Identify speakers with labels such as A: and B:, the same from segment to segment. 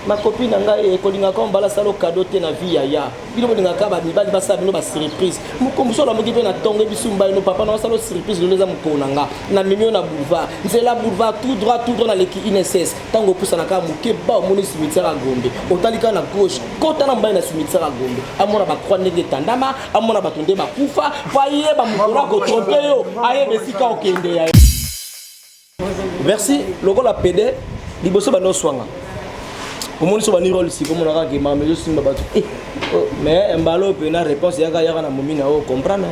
A: ma copine nanga e kolinga ko mbala salo cadeau te na vie ya bino bolinga ka ba mibali basa bino ba surprise mukomso la moki pe na tonge bisumba no papa na salo surprise leza mukonanga na mimio na boulevard nzela boulevard tout droit na leki INSS tango pusa na ka muke ba moni cimetière à Gombe otalika na gauche kota na mbaye na cimetière à Gombe amona ba croix ndenge tandama amona ba tonde ba kufa paye ba mukora ko tromper yo aye besika okende ya merci logo la PD liboso ba no swanga comment ils vont rôle ici comme on a gagné mais je suis pas mais un ballon peut na réponse ya na momina o comprendre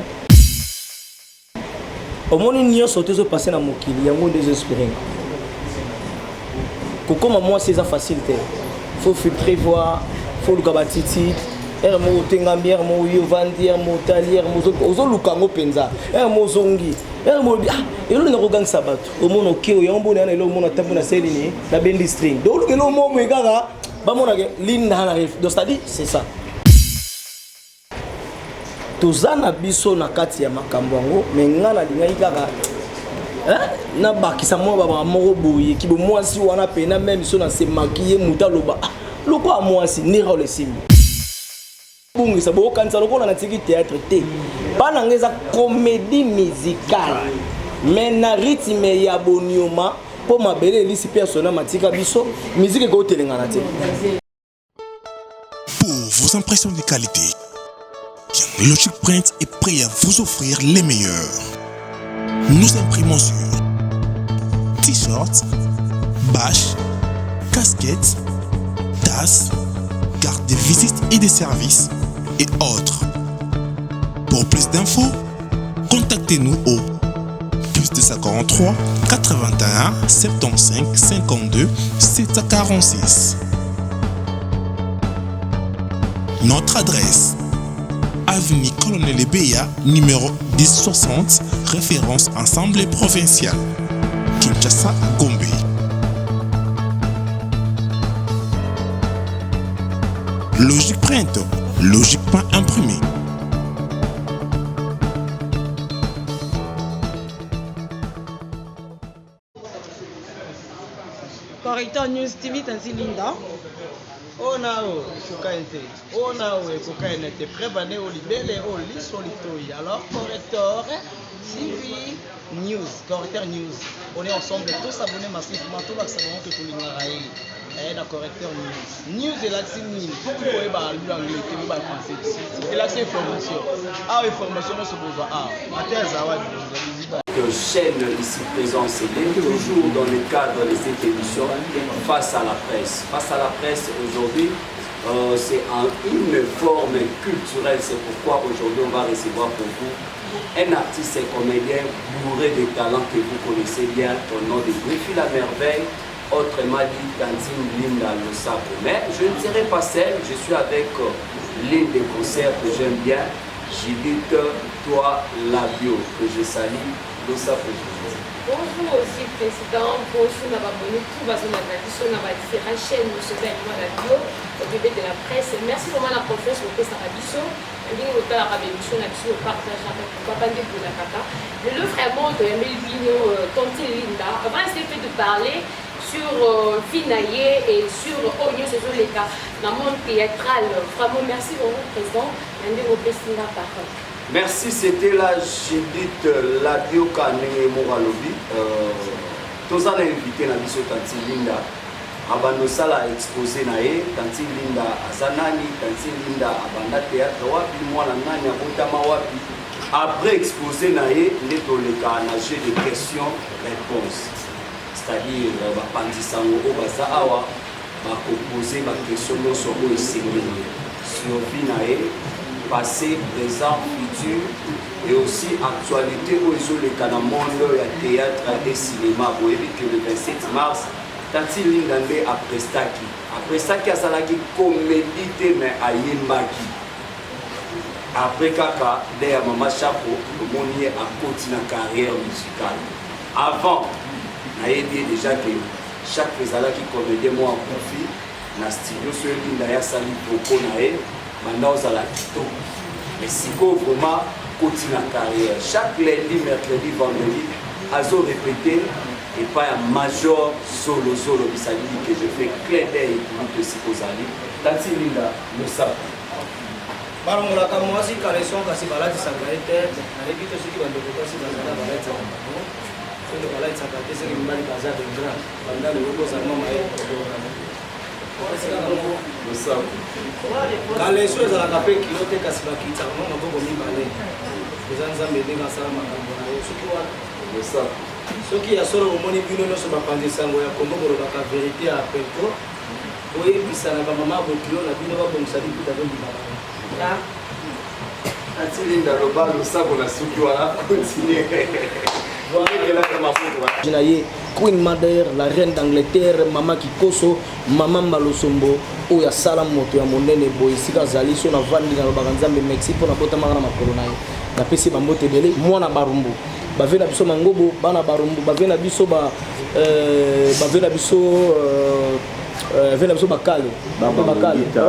A: au moins nous sauter se passer na mokili yango désespéré comment moi c'est ça facilité faut prévoir faut le gabatiti mo tengambier mo yo vandier mo talier mo ozo lukango penza mo zongi mo elo na kogang sabato au moins okeo yambo na elo mo na tambo na selini na bendi string donc elo mo mo egara ba mo na linda na donc c'est-à-dire c'est ça tozana biso na kati ya makambo ngo mais ngana linga ikaka na bakisa mo ba moko boye ki bo mwasi wana pena même so na se maquiller muta loba loko a mwasi ni role simi bungi sa bo kanisa loko na tiki théâtre te bana ngeza comédie musicale mais na rythme ya bonioma po mabele lisi persona matika biso musique ko telengana te.
B: Pour vos impressions de qualité, Logic Print est prêt à vous offrir les meilleurs. Nous imprimons sur t-shirts, bâches, casquettes, tasses, cartes de visite et de services et autres. Pour plus d'infos, contactez-nous au +243 81 75 52 746. Notre adresse: avenue Colonel Ebeya, numéro 1060, référence Assemblée provinciale, Kinshasa, Gombe. Logic Print, logiquement imprimé.
C: Correcteur News TV Tanzi Linda.
A: Oh nao chokainte oh nao kokainete prébané au libélé au lisolitoy alors correcteur TV News correcteur News on est ensemble tous abonnés massivement tout l'accès que tout l'ingaraï et la correcteur News et la signe pour que ba l'anglais que ba français et la information information se besoin ateza
D: que chaîne ici présente, c'est toujours dans le cadre de cette émission face à la presse. Face à la presse aujourd'hui, c'est une forme culturelle, c'est pourquoi aujourd'hui on va recevoir pour vous un artiste et comédien bourré de talents que vous connaissez bien au nom de Griffy la Merveille, autrement dit Tantine Linda Losako. Mais je ne dirai pas celle, je suis avec l'une des concerts que j'aime bien, Judith Toi Labio, que je salue.
E: Bonjour aussi président, bonjour Nababoni, tout va sur la tradition, on va différentes chaînes, nous sommes avec moi la bio, au bébé de la presse. Merci vraiment la confiance au Pesta Rabiso, et bien au Pesta Rabiso, au partage avec Papa de la Kaka. Je le vraiment de Melvino, Tonti Linda, avant d'essayer de parler sur Finaye et sur Oyo, ce sont les cas dans le monde théâtral. Vraiment merci vraiment président, et au Pesta la parole.
D: Merci, c'était la Judith Labio Kanenge Moralobi. Tous en invité na biso Tanti Linda. Abando sala exposé na ye, Tanti Linda azanani, Tanti Linda abanda théâtre wapi, mwana nani abotama wapi. Après exposé na ye, ndetoleka na jeu de questions-réponses. C'est-à-dire, bapandisango baza awa, bakoposer ba question sur o esengeli. Sur vie na ye, passé, présent, futur et aussi actualité où ils ont le monde, le théâtre et le cinéma. Vous voyez que le 27 mars, Tanti Lindande a Prestaki. Après ça, il y a Salaki comédie, mais à Yembaki. Après Kaka, derrière Maman Chapeau, le monde y est à continuer la carrière musicale. Avant, on a dit déjà que chaque faisala qui comédie moi en profit, dans le studio, sur Lindaya Sali Boko Nae. Maintenant, à la Quito. Mais si vous vraiment continue la carrière, chaque lundi, mercredi, vendredi, ils ont répété et pas un major Zolo Bisali que je fais clin d'œil pour te Sikozali. Tanti Linda, le savent.
A: balongolaka mwasi kaleson kasi balatisaka ye te nayebi te soki bandeko kasi bazala balatisaka bango soki balatisaka te soki mibali baza bengra banda lelo kozala mama ye kaleso ezalaka mpe kilo te kasi bakitaka mo maboko mibale eza nzambe ndenge asala makambo na ye soki wana soki ya solo omoni bino nyonso bapanzi sango ya kombo kolobaka verité ya pelko oyebisana bamama bokilo na bino babongisa liputa zondimaka
D: Atilinda Lobalo Sabona Sukiwala continue.
A: Queen Mother, la reine d'Angleterre, Mama Kikoso, Mama Malosombo, Oya Salam Moto ya Monene Boy, Sika Zali, Sona Vandi na Lobaganzambe Mexique, pour la bota mara makolonai. Na pesi bambote dele, mwana barumbu. Bavena biso mangobo, bana barumbu, bavena biso vena biso bakale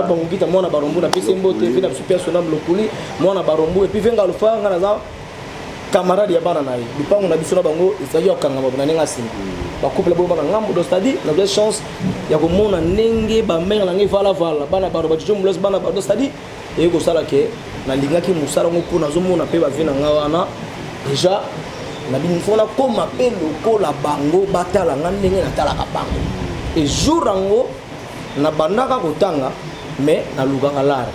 A: bangukita mwana barombu na pesi mbote vena biso pia sonam lokuli mwana barombu et puis venga lufa nga naza camarade ya bana naye lupango na biso na bango ezali okanga mabona nenga singa ba couple bo bana ngambo do stadi na des chance ya komona nenge ba mère na ngai vala bana baro ba jomo los bana do stadi e ko sala ke na lingaki musala ngo pona zo mona pe ba vena nga wana déjà na binfona koma pe lokola bango batala nga ndenge na tala ka bango et jour ango na bandaka kotanga mais na lukanga lara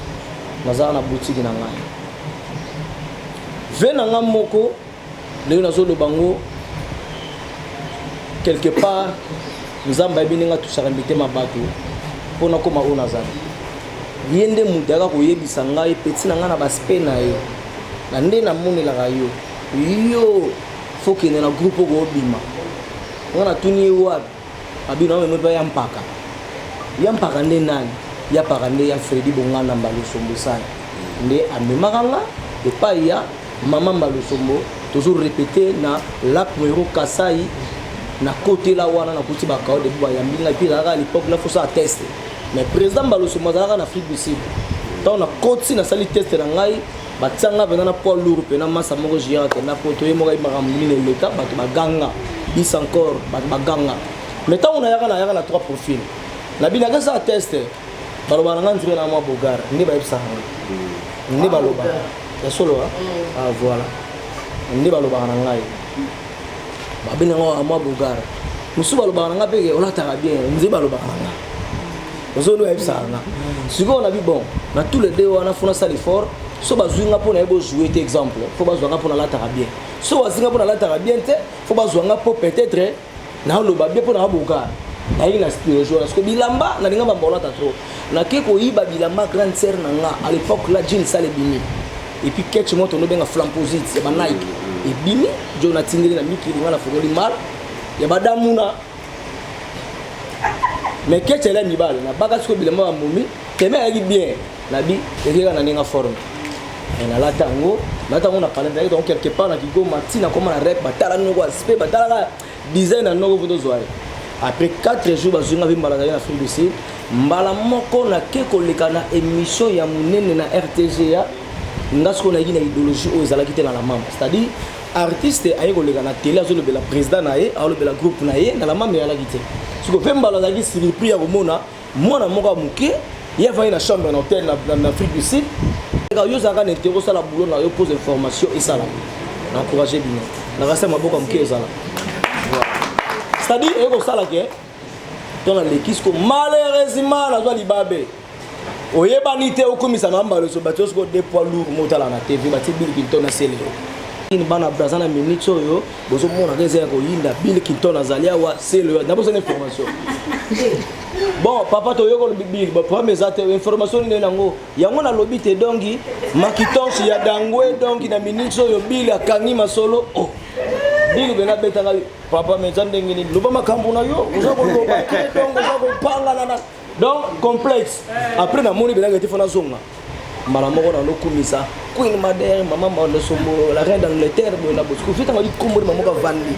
A: nazala na boutique na ngai vena nga moko lelo nazolo bango quelque part nzamba bininga tusaka mitema bato pona koma ona zali yende mudaka koyebisa ngai petit na nga na baspe na ye na nde na monelaka yo fokene na groupe ko obima ngana tuni wapi abino meme pa yampaka nde nani yapaka nde ya Fredi Bongana Mbalosombo sana nde amemakanga epai ya mama Mbalosombo toujours répété na lac Mwero Kasai na côté la wana na kuti bakao de buba ya mbinga puis à l'époque là faut ça tester mais président Mbalosombo azalaka na Afrique du Sud tant na côté na sali test na ngai batsanga bena na poids lourd pe na massa moko géante na poto ye moko imaka mine l'état bato baganga bis encore bato baganga mais tant on a na trois profils la binaga ça test baloba na nzire na mwa bogar ndi ba yebisa ndi baloba ya solo ah voilà ndi baloba na ngai ba bina ngo mwa bogar musu baloba na ngape on ataka bien ndi baloba na ngai ozo no yebisa na siko na bi bon na tous les deux on a fait ça l'effort so bazunga pour na jouer cet exemple faut bazunga pour na lataka bien so bazunga pour na lataka bien te faut bazunga pour peut-être na loba bien pour na bogar na ina spirituel parce que bilamba na linga bambola ta trop na keko yiba bilamba grande sœur na nga à l'époque la jean sale bimi et puis quelque moto no benga flamposite ya ba Nike et bimi Jonathan ngeli na miki linga na fogoli mal ya badamuna mais quelque là ni bal na baka sko bilamba ba mumi teme ya bien na bi ekeka na ninga forme et na la tango na parler donc quelque part na kigo matina comme na rep batala ngo aspect batala design na ngo vodo zoai. Après 4 jours, je suis allé en Afrique du Sud. Mbala moko na keko leka na émission ya munene na RTGA. Ngasko na yina idéologie o ezala kité na la mamba. C'est-à-dire artiste aye ko leka na télé azolo bela président na ye, azolo bela groupe na ye na la mamba ya la kité. Siko pembala za ki surpris ya komona mwana moko muke, ya va na chambre na hôtel na Afrique du Sud. Ka yo zaka na interro sala boulot na yo pose information et sala. Na encourager bino. Na rasa maboko muke ezala. C'est-à-dire que ça là que dans l'équipe malheureusement la joie libabe oyebanité okomisa na Mbalosombo batos ko deux poids lourds motala na TV bati Bill Clinton na sele ini bana brazana minute oyo bozo mona keze ko yinda Bill Clinton azalia wa sele na bozo information bon papa to yoko Bill ba pour mes atte information ni nango yango na lobby te dongi makitonsi ya dangwe dongi na minute oyo Bill akangi masolo oh Bill bena betanga papa mezande ngini loba makambo na yo uzako loba donc uzako panga na donc complexe après na moni benanga tifona zonga mala moko na lokumisa Queen Mother mama Mbalosombo la reine d'Angleterre bona bosco fita ngadi kombo mama ka vandi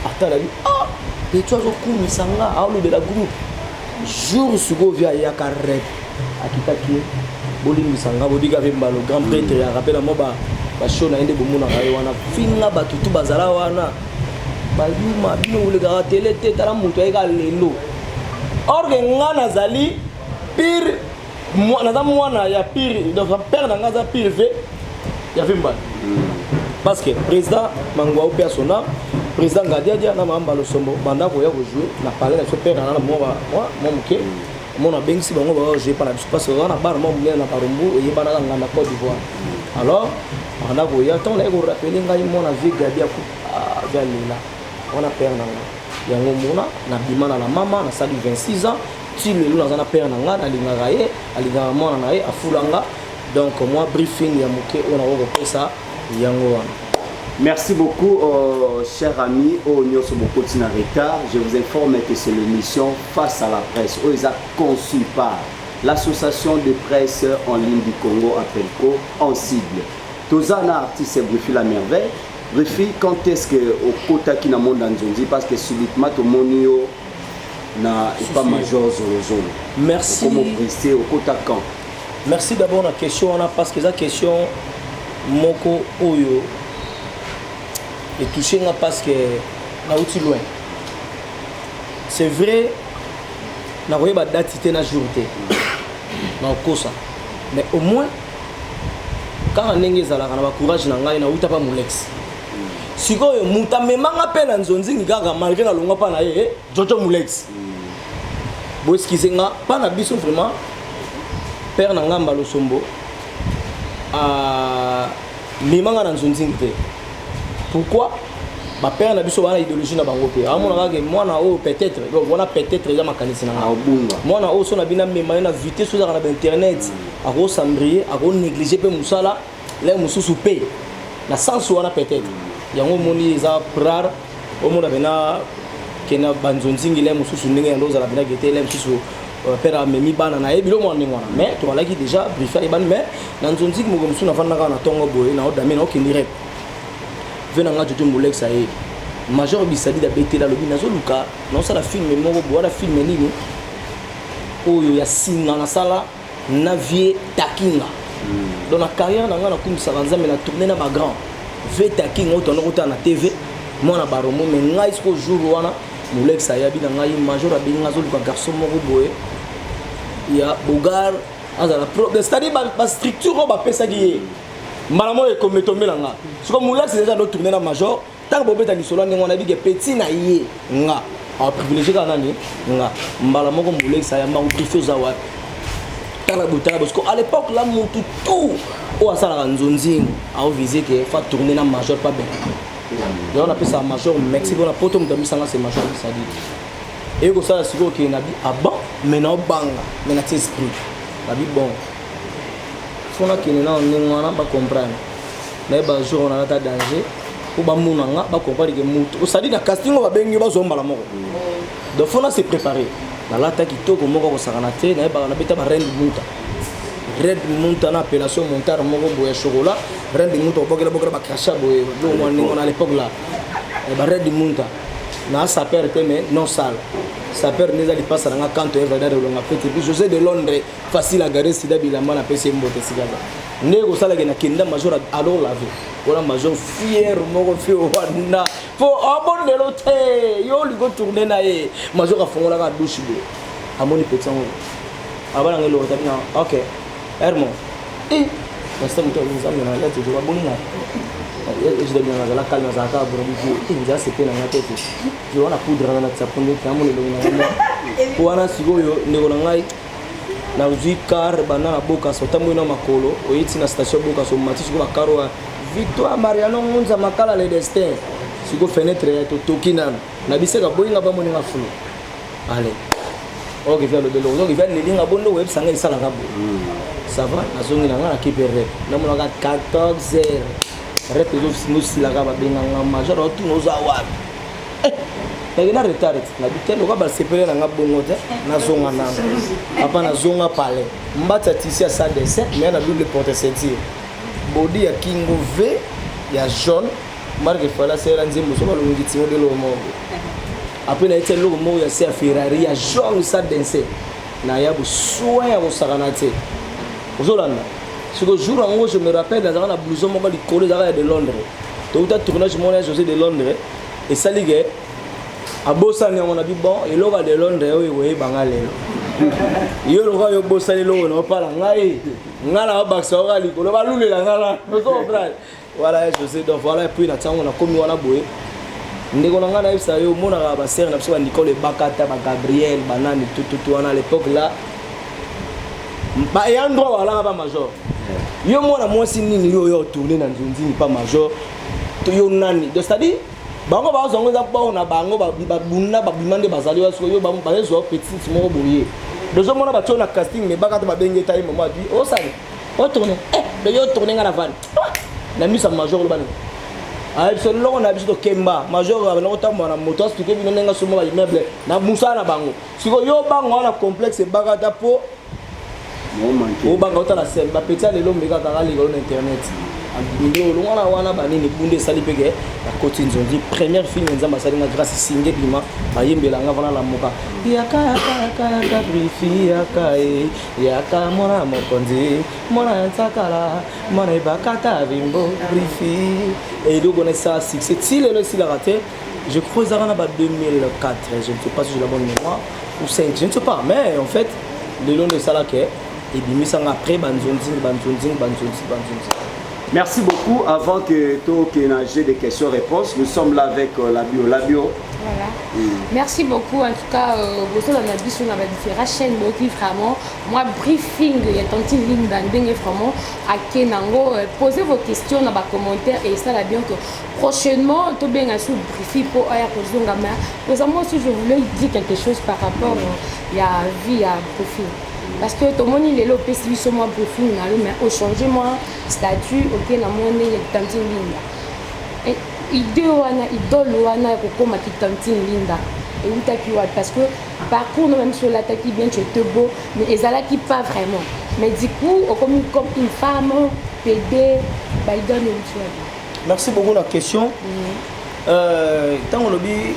A: atala bi ah et toi zo kumisa nga a lo de la groupe jour sugo via ya karep akitaki boli misanga bodiga vembalo grand prêtre ya rappela moba ba show na ende bomuna kayo wana finga batutu bazala wana bayuma bino olekaka tele te tala moto ayeka lelo or ke nga nazali pire naza mwana ya pire donc père na nga aza pire ve ya Vimbala parce que président Mangwa ou persona président Ngadiadia na Mamba Losombo banda ko ya ko jouer na parler na so père na moi moke mon a bengsi bango ba jouer par la parce que na bar mo na Parumbu et bana na Côte d'Ivoire alors banda ko ya tant na ko rappeler ngai mon a vie Gadia ko galila on a père na nga yango mona na bimana na mama na sali 26 ans si le loup na père na nga na lingaka ye alingaka mwana na ye afulanga donc moi briefing ya moke on a repris ça yango wana.
D: Merci beaucoup, chers amis. Au Nyoso Bokotina Retard, je vous informe que c'est l'émission Face à la presse. Ils ont conçu par l'association de presse en ligne du Congo, APELCO, en cible. Tozana artiste Brifi la merveille. Brifi, quand est-ce que au Kota qui n'a monde en Zonzi, parce que subitement tout monio n'a pas major zone.
A: Merci.
D: Comment prester au Kota quand?
A: Merci d'abord la question on a parce que la question moko oyo et touché parce que na outil loin. C'est vrai, na voyé ba date c'était na jour té. Na kosa. Mais au moins quand on est zala na ba courage na ngai na uta pa molex. Sikoyo muta memanga pe na nzonzi ngaka malgré na longa pa na ye Jojo molex. Bo skizenga pa na biso vraiment père na ngamba Losombo memanga na nzonzi ngite. Pourquoi? Ma père n'a pas de idéologie na bango pe. Moi na o peut-être, on a peut-être déjà ma kanisi na nga. Moi na o so na bina mema na vite sur na internet, a go sambrier, a go négliger pe musala, les mususu pe. Na sens wana peut-être. Yango moni za prar, o mo na bena kena banzonzingi les mususu ndenge ndo za la bina gete les mususu père memi bana na ebilo mo ndengwana. Mais to alaki déjà briefé ban mais na nzonzingi mo mususu na fanda na tongo boye na o dame na o kindirect. Venanga Jojo Molex aye major bisadi da betela lobi nazoluka non ça la film moko boa film nini oyo ya singa na sala na vie takinga dans la carrière na nga na kumisa nzambe na tourner na ba grand ve takinga o tono kota na TV moi na baromo mais ngai ce jour wana Molex aye bi na ngai major abinga zoluka garçon moko boye ya bogar azala pro c'est-à-dire ba structure ba pesa ki malamo e kometombe nga siko Molex déjà do tourner na major tant que bobeta lisolo ndenge on a dit que petit na ye nga a privilégié kana ni nga mbala moko Molex ya mbangu préfet zawa tala butala parce que à l'époque là mutu tout o asala nzonzi a visé que fa tourner na major pas bien donc on appelle ça major Mexique on a poto mutami sanga c'est major ça dit et ko ça siko que na bi aba mais na banga mais na esprit na bi bon fona kini na ngwana ba comprendre mais ba jour on a ta danger ou ba munanga ba comprendre que mutu ça dit na casting ba bengi ba zo mbala moko donc fona se préparer na lata kitoko moko ko sakana te na ba na beta ba red munta na appellation montar moko boya chocolat red munta bokela ba crachat boye do on à l'époque là ba red munta na sa père te mais non sale sa père neza li passe na quand tu es va dans le ngapete puis José de Londres facile à garer sida bilamba na PC mbote sigaza ndeko sala ke na kenda major alors la vie wala major fier moko fi wana po abon de l'autre yo li go tourner na ye major afongola ka douche bo amoni petit ngo abana ngelo tabina OK hermo basta mtu mzambe na lati jo babonina je dois bien la calme za ka bro bi nja sepe na ngapete je wana poudre na tsaponde kamone lo na wana sigoyo ndeko na ngai na uzi car bana na boka so tambo na makolo oyiti na station boka so matisi ko bakaro Victoire Mariano Munza makala le destin siko fenêtre ya to tokina na biseka boyinga ba moninga fulu allez OK via le belo donc via le linga bondo web sanga isala ngabo ça va na zongi na ngana kipere na mona 14 heures rep zo sino sila ka ba benga major otu no za wa na retard na bitelo ka ba sepele na ngabongo te na zonga na apa na zonga pale mbata tisi ya sa dessin mais na double porte ceinture body ya kingo v ya jaune marque fala sera nzimbo so balungi timo de lo mo après na été lo mo ya sa Ferrari ya jaune sa dessin na ya bu soin ya osakana te ozolanda siko jour en je me rappelle dans la blouson mo ba li collé de Londres tout à tournage mon José de Londres et ça ligue a bosani on a dit bon et l'ora de Londres oui bangalelo yo loka yo bosani lo na pala ngai ngala baksa orali ko lo balulela ngala no comprendre voilà je sais donc voilà puis na tango na komi wana boye ndeko na ngana isa yo mona ba sœur na biso ba Nicole Bakata ba Gabriel banani tout wana à l'époque là ba et endroit wala ba major yo mona mwasi nini yo tourner na nzunzi pas major to yo nani donc c'est-à-dire bango ba zongo za ba na bango ba bunda ba bimande bazali wa so yo ba zo petit moko boye donc zo mona ba tona casting mais Bakata ba benge taille maman dit oh ça o tourner de yo tourner ngana van na misa major lo bana ay so lo na biso kemba major na otambo na moto expliquer bino nenga somo ba immeuble na musa na bango siko yo bango na complexe Bakata po o bango ta la scène ba petit lelo mbeka ka li ko na internet ndiro lo wana banini bunde sali peke la côté nzondi première film nzamba sali nga grâce singe bima ba yembela nga vana la moka yaka brifi yaka mona mokonzi mona ntakala mona Bakata bimbo brifi et donc on est ça succès si le si la raté je crois ça en 2004 je ne sais pas si j'ai la bonne mémoire ou 5 je ne sais pas mais en fait le long de ça là que et bien ça après banzonzi.
D: Merci beaucoup. Avant que tu aies des questions-réponses, nous sommes là avec la bio.
E: Voilà. Merci beaucoup. En tout cas, vous avez différentes chaînes qui vraiment, moi, briefing, il y a tant de lignes vraiment à Kenango. Posez vos questions dans les commentaires et ça, là, bien que prochainement, tu bien un briefing pour Ayakozongama. Moi aussi, je voulais dire quelque chose par rapport à vie, à profil. Parce que tout le monde il est là au PCB sur moi briefing mais au changement statut ok na mone ya tantine linda et idole wana kokoma ki tantine linda et utaki wa parce que parcours même sur l'attaque bien tu es beau mais ezala qui pas vraiment mais du coup comme une femme PD ba idole une.
A: Merci beaucoup la question. Tant on lobby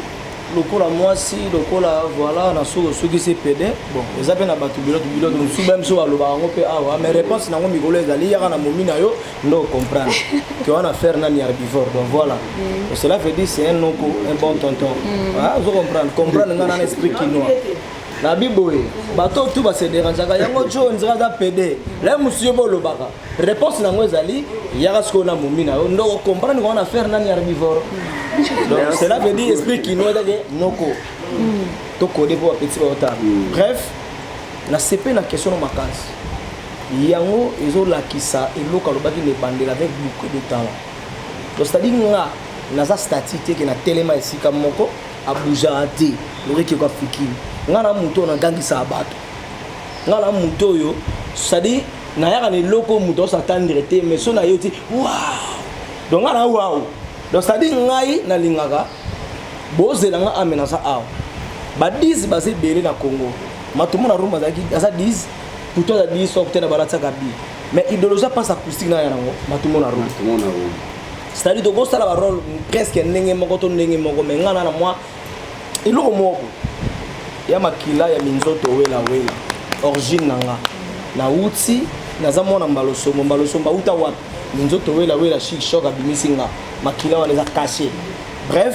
A: lokola mwasi lokola voilà na so qui c'est PD bon les appels na batu bilot donc sous même so aloba ngo pe awa mais réponse na ngo mikolo ezali yaka na momina yo ndo comprendre que on a faire nani herbivore donc voilà et cela veut dire c'est un bon tonton ah vous comprendre ngana na esprit kinois na biboye bato tout ba se déranger ka yango jo nzira za PD là monsieur bolobaka réponse na ngo ezali yaka sko na momina yo ndo comprendre qu'on a faire nani herbivore. Donc cela veut dire esprit qui nous aide noko to code pour petit retard. Bref, na CP na question de vacances. Yango ezo lakisa eloka lobaki ne bandela avec beaucoup de talent. Donc c'est-à-dire nga na za statité que na telema esika moko abuja ate loreki kwa fikiri. Nga na muto na gangisa abato. Nga na muto yo c'est-à-dire na yaka ne loko muto s'attendre te mais so na yoti waouh. Donc nga na waouh. Donc ça dit ngai na lingaka bozela nga amenasa aw ba 10 ba se bele na Congo matumo na rumba zaki asa 10 plutôt za 10 sorte na balata kabi mais idéologie passe acoustique na yango matumo na rumba c'est-à-dire donc ça la rôle presque ndenge moko to ndenge moko mais ngana na moi iloko moko ya makila ya minzoto wela origine nanga na uti na zamona mbalosomba uta wapi minzoto wela chic choc abimisinga makila wana eza caché. Bref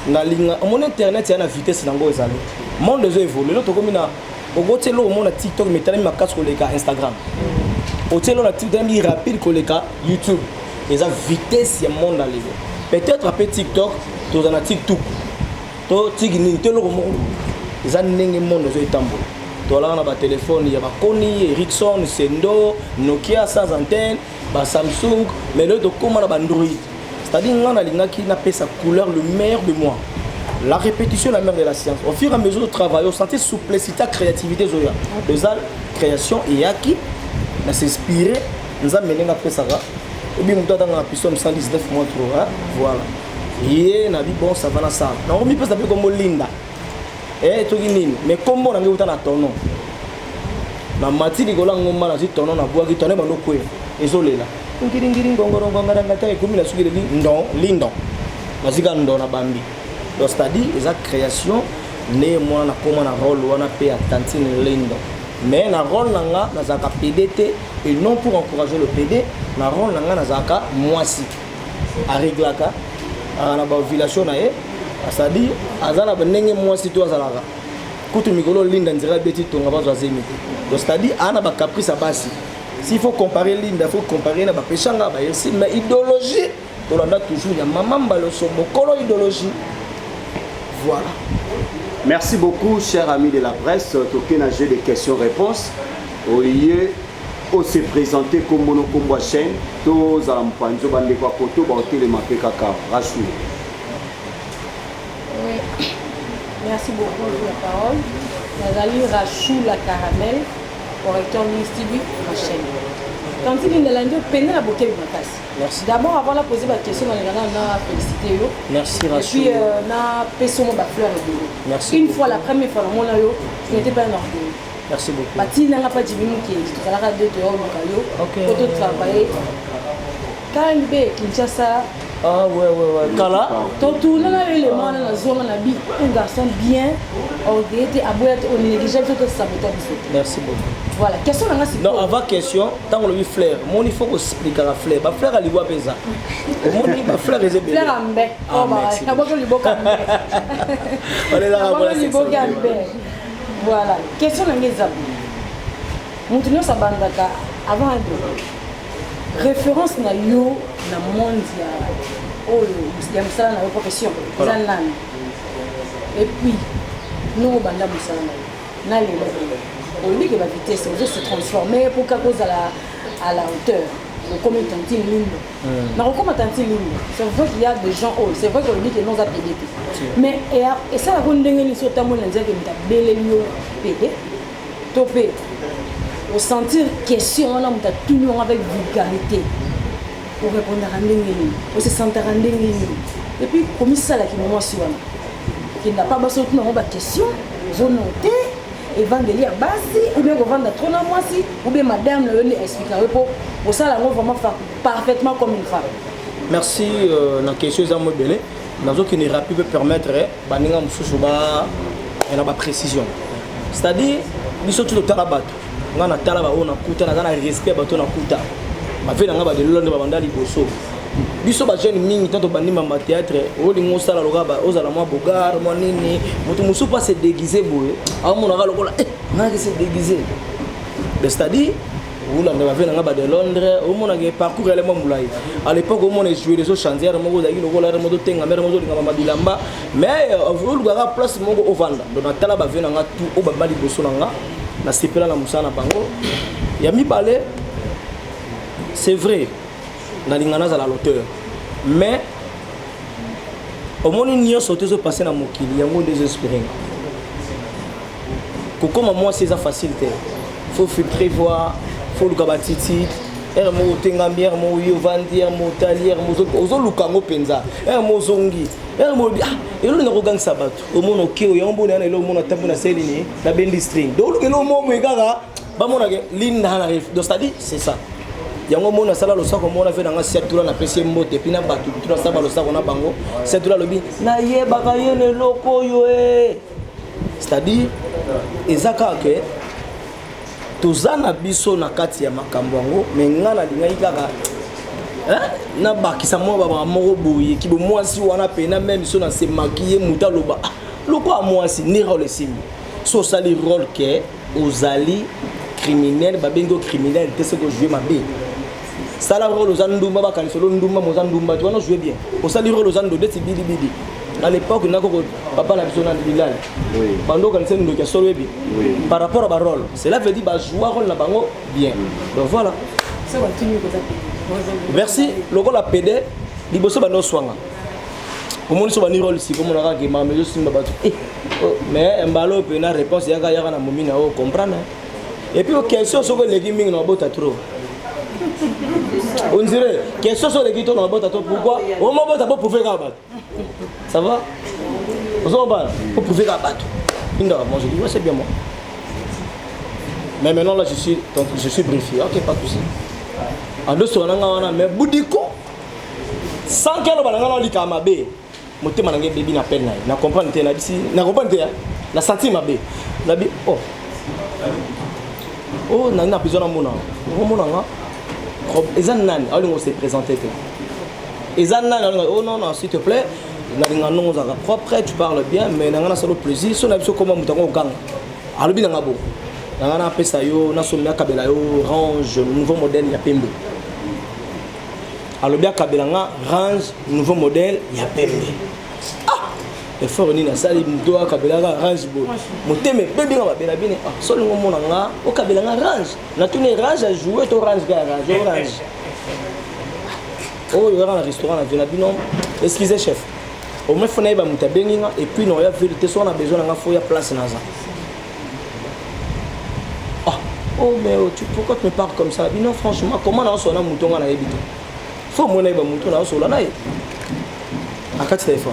A: na linga mon internet ya na vitesse nango ezali monde ezo évoluer lo tokomi na ogotelo mo na TikTok metali makasi koleka Instagram otelo na TikTok mi rapide koleka YouTube eza vitesse ya monde ali peut-être après TikTok to na TikTok to tigini telo mo eza ndenge monde ezo etambola to la na ba téléphone ya ba Koni Ericsson Sendo Nokia sans antenne ba Samsung mais le to koma na ba Android. C'est-à-dire que n'a pas sa couleur le meilleur de moi. La répétition la mère de la science. Au fur et à mesure de travail, on sentait souplesse, créativité, zoya. Les création et qui n'a s'inspiré, nous a mené après ça. Et bien, nous avons un 119 mois trop. Voilà. Et n'a dit bon, ça va dans ça. On a mis plus comme Linda. Et tout guiné. Mais comment on a mis autant à ton nom? Na mati di gola ngoma na ton nom na bois qui tonne bano kwe. Ezolé là. Ngiringiri ngongoro ngongara ngata ekomi na suki lindo bazika ndo na bambi donc c'est-à-dire eza création ne moi na koma na rôle wana pe atantine lindo mais na rôle nanga na zaka PDT et non pour encourager le PD na rôle nanga na zaka mwasi a réglaka na ba violation na c'est-à-dire azana benenge moi si toi azalaka kutu mikolo Linda ndira beti tonga bazwa zemite donc c'est-à-dire ana ba caprice basi s'il faut comparer Linda il faut comparer na ba pechanga ba ici mais idéologie tolanda toujours ya maman baloso bokolo idéologie voilà.
D: Merci beaucoup chers amis de la presse token a jeu de questions-réponses oye on s'est présenté comme Mono Combo chaîne tous à mpanzo bande kwa koto ba hotel mapé kaka Rachou.
F: Oui. Merci beaucoup pour la parole. Nazali Rachou la caramel correcteur News TV ma chaîne. Quand il est là de peine à bouquet de passe.
A: Merci.
F: D'abord avant la poser ma question dans les gars on a félicité yo.
A: Merci Rachou.
F: Et puis na peso mon fleur de l'eau.
A: Merci.
F: Une fois la première fois mon yo, je n'étais pas un orgueil.
A: Merci beaucoup.
F: Bati n'a pas dit qui est tout à l'heure de dehors au caillou.
A: OK.
F: Pour travailler. Quand il est Kinshasa.
A: Ah ouais. Kala.
F: Ton tourne là élément dans la zone la vie un garçon bien organisé à boire on est déjà tout saboteur.
A: Merci beaucoup.
F: Voilà, question là c'est
A: non avant question tant on lui fleur mon il faut expliquer la fleur ba fleur ali wa pesa mon il ba fleur est belle
F: fleur ambe oh bah ça va que le boka
A: on est là
F: pour la voilà question là ngezabu mutunyo sabandaka avant de référence na yo na monde ya oh ya msala na profession zanani et puis nous banda msala na lelo on dit que la vitesse se transformer pour quelque chose à la hauteur comme une tantine ligne comme tantine ligne c'est vrai qu'il y a des gens c'est vrai qu'on dit que nous a payé mais et ça la bonne dingue sur ta monnaie dire que m'ta belé yo payé topé au sentir question là m'ta tout avec vulgarité pour répondre à ndenge on se sentir à ndenge et puis comme ça là qui moment sur qui n'a pas besoin de nos questions zone noté évangélie à base ou bien vendre trop na moi si ou bien madame le expliquer pour ça là on vraiment parfaitement comme une femme.
A: Merci na question za mo belé nazo qui ne rapide peut permettre baninga mususu ba na ba précision c'est-à-dire biso tout tala bato ngana tala ba ona kuta na kana respect bato na kuta ba vena ngaba de lolonde ba bandali boso biso ba jeune mingi tanto bandima ma théâtre olingo sala lokaba ozala moi bogar moi nini mutu musu pas se déguiser boye a mon aka lokola na se déguiser c'est-à-dire oula ne ba vena ngaba de Londres au mon ake parcours élément moulai à l'époque au mon jouer les autres chantiers moko zaki lokola moto tenga mer moto ngaba madilamba mais au gara place moko au vanda donc na tala ba vena nga tout au ba bali boso nga na sepela na musana bango ya mi balé c'est vrai na lingana za la l'auteur mais au moins n'y sauté se passer dans mokili yango désespéré comment moi c'est ça facilité faut prévoir faut le kabatiti mo tenga mière mo yo vandière mo talière mo ozo lukango penza mo zongi mo et le na kogang sabato au moins OK yombo na le mo na tambo na selini na bendi string donc le mo mo gaga ba mo na linda na donc c'est-à-dire c'est ça yango mona sala lo sako mona fe nga setula na pesi mbote pina batu tuna saba lo sako na bango setula lobi na ye baka yene loko yo c'est-à-dire ezaka ke tozana biso na kati ya makambo yango mais ngana lingai kaka na bakisa mo baba moko boye kibo mwasi wana pena même so na se maquiller muta loba loko a mwasi ni rôle simi so sali rôle ke ozali criminel babengo criminel te ce que je vais m'abe sala rôle aux andumba ba kanisolo ndumba mo andumba tu wana jouer bien au sali rôle aux ando de bidi bidi à l'époque nako papa na biso na bilal oui bando kanise ndo ke solo ebi par rapport à ba rôle cela veut dire ba jouer rôle na bango bien donc voilà
F: ça va tenir comme ça
A: merci logo la PD liboso bando swanga au moins so bani rôle si comme on a que ma mais simba batu mais mbalo pe na réponse yaka na momina o comprendre et puis question sur les gaming na bota trop on dirait question sur les guitons na bota trop pourquoi au moment bota pour prouver ka ça va on va pour prouver ka bato inda moi je dis ouais c'est bien moi mais maintenant là je suis briefé OK pas de souci en deux sur na mais budiko sans que le balanga li ka mabe motema nange baby na peine na comprendre te na d'ici na comprendre te na sentir mabe na bi oh na besoin mona nga ezan nani ali on s'est présenté ezan nani oh non s'il te plaît non propre, tu parles bien, mais dans un seul plaisir, si on a besoin comment on gang. Alors bien ngabo. Dans un appel ça yo, na somia kabela yo range nouveau modèle ya pembe. Alors bien kabela range nouveau modèle ya pembe. Ah, effort ni na sali mdoa kabela range bo. Moteme bébé nga babela bien. Ah, solo ngomona nga o kabela range. Na tune range à jouer to range ga range. Oh, il y aura un restaurant à Vélabino. Excusez, chef. Au moins, il faut que tu aies et puis, il y a vérité, on a besoin de place. Oh, mais pourquoi tu me parles comme ça? Non, franchement, comment on a un mouton à la habité? Il faut que tu aies un mouton à la habité. À quatre téléphones.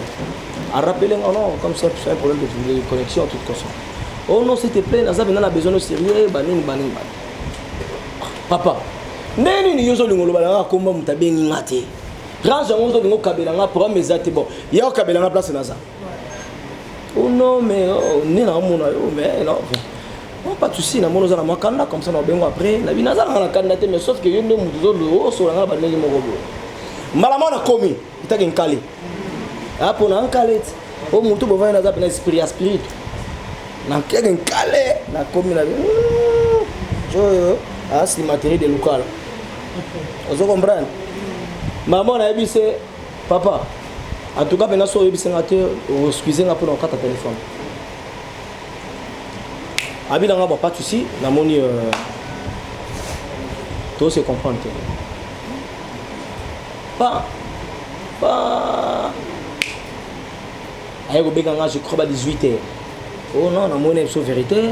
A: À rappeler, non, comme ça, c'est un problème de connexion, tout comme ça. Oh non, s'il te plaît, on a besoin de sérieux. Papa. Neni ni yozo lingolo balanga komba mutabengi ngate. Range ngozo lingo kabela nga pour amezate bon. Ya kabela nga place naza. Oh non mais ni na mona yo mais non. On pas de souci na mono za na makanda comme ça na bengo après na binaza na kanda te mais sauf que yo ndo muzo lo so nga banengi moko bo. Malama na komi itaki nkali. Hapo na nkali. O mutu bo va na za pena spirit. Na kege nkale na komi na. Joyo c'est matériel de local. Vous comprenez? Maman a dit papa, en tout cas, maintenant, si vous avez excusez pour notre carte téléphone. Abi n'a pas de souci, na moni tout se comprendre. Pas. Aïe, je crois à 18h. Oh non, na moni c'est vérité.